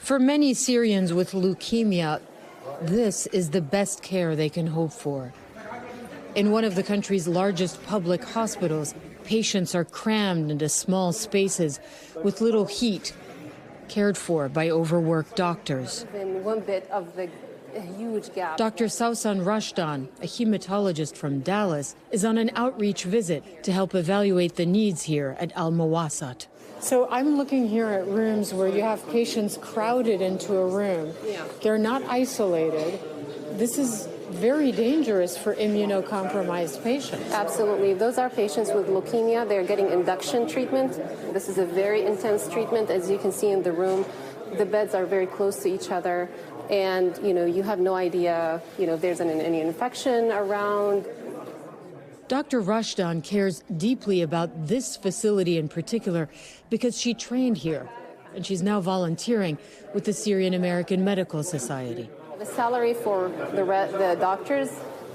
For many Syrians with leukemia, this is the best care they can hope for. In one of the country's largest public hospitals, patients are crammed into small spaces with little heat, cared for by overworked doctors. In one bit of the huge gap. Dr. Sausan Rashdan, a hematologist from Dallas, is on an outreach visit to help evaluate the needs here at Al Mawasat. So I'm looking here at rooms where you have patients crowded into a room. Yeah. They're not isolated. This is very dangerous for immunocompromised patients. Absolutely. Those are patients with leukemia. They're getting induction treatment. This is a very intense treatment. As you can see in the room, the beds are very close to each other. And, you have no idea, if there's any infection around. Dr. Rashdan cares deeply about this facility in particular because she trained here, and she's now volunteering with the Syrian American Medical Society. The salary for the doctors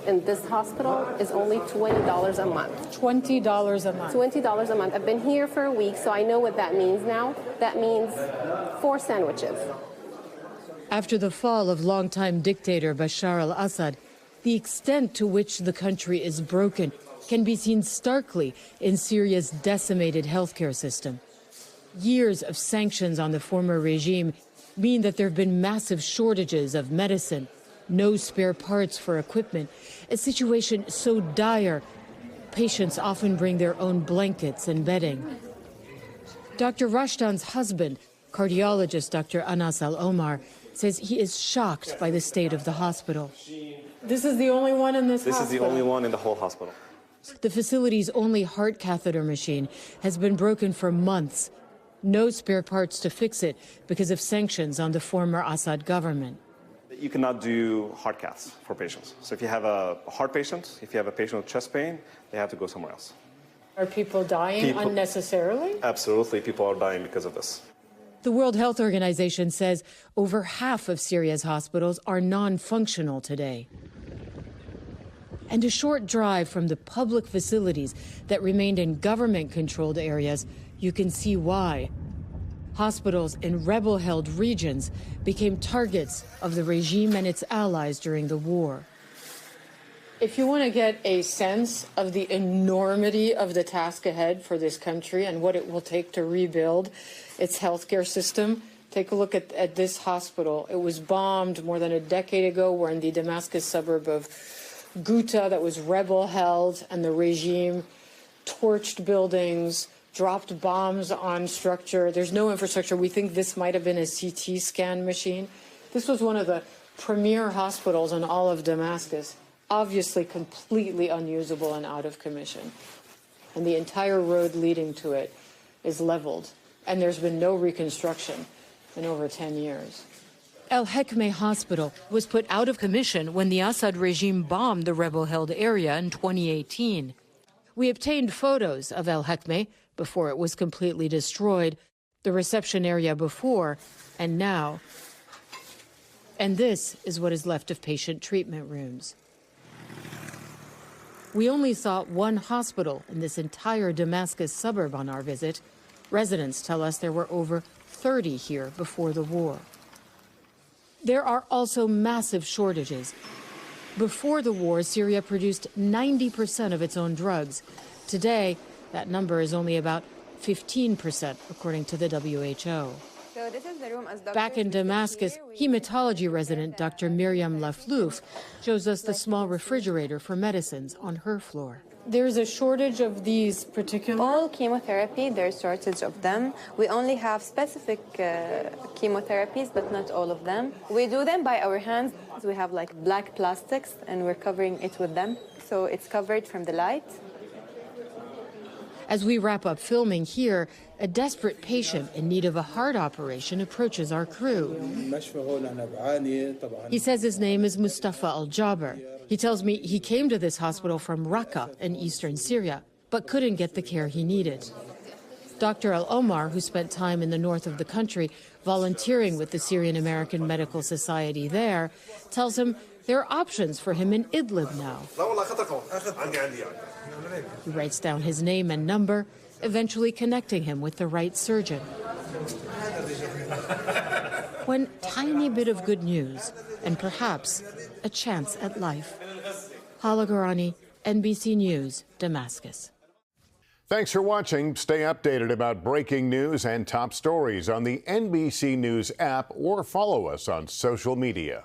in this hospital is only $20 a month. $20 a month? $20 a month. I've been here for a week, so I know what that means now. That means 4 sandwiches. After the fall of longtime dictator Bashar al-Assad, the extent to which the country is broken can be seen starkly in Syria's decimated healthcare system. Years of sanctions on the former regime mean that there have been massive shortages of medicine, no spare parts for equipment, a situation so dire, patients often bring their own blankets and bedding. Dr. Rashdan's husband, cardiologist Dr. Anas Al-Omar, says he is shocked by the state of the hospital. This is the only one in this hospital? This is the only one in the whole hospital. The facility's only heart catheter machine has been broken for months. No spare parts to fix it because of sanctions on the former Assad government. You cannot do heart caths for patients. So if you have a heart patient, if you have a patient with chest pain, they have to go somewhere else. Are people dying unnecessarily? Absolutely, people are dying because of this. The World Health Organization says over half of Syria's hospitals are non-functional today. And a short drive from the public facilities that remained in government-controlled areas, you can see why. Hospitals in rebel-held regions became targets of the regime and its allies during the war. If you want to get a sense of the enormity of the task ahead for this country and what it will take to rebuild its healthcare system, take a look at this hospital. It was bombed more than a decade ago. We're in the Damascus suburb of Ghouta that was rebel-held, and the regime torched buildings, dropped bombs on structure. There's no infrastructure. We think this might have been a CT scan machine. This was one of the premier hospitals in all of Damascus, obviously completely unusable and out of commission. And the entire road leading to it is leveled, and there's been no reconstruction in over 10 years. El Hekmeh Hospital was put out of commission when the Assad regime bombed the rebel-held area in 2018. We obtained photos of El Hekmeh before it was completely destroyed, the reception area before and now. And this is what is left of patient treatment rooms. We only saw one hospital in this entire Damascus suburb on our visit. Residents tell us there were over 30 here before the war. There are also massive shortages. Before the war, Syria produced 90% of its own drugs. Today, that number is only about 15%, according to the WHO. So this is the room as Back in Damascus, hematology resident Dr. Miriam Laflouf shows us the small refrigerator for medicines on her floor. There's a shortage of these particular... All chemotherapy, there's shortage of them. We only have specific chemotherapies, but not all of them. We do them by our hands. We have like black plastics, and we're covering it with them, so it's covered from the light. As we wrap up filming here, a desperate patient in need of a heart operation approaches our crew. He says his name is Mustafa Al-Jaber. He tells me he came to this hospital from Raqqa in eastern Syria, but couldn't get the care he needed. Dr. Al-Omar, who spent time in the north of the country volunteering with the Syrian American Medical Society there, tells him there are options for him in Idlib now. He writes down his name and number, eventually connecting him with the right surgeon. one tiny bit of good news and perhaps a chance at life. Hala Garani, NBC News, Damascus. Thanks for watching. Stay updated about breaking news and top stories on the NBC News app or follow us on social media.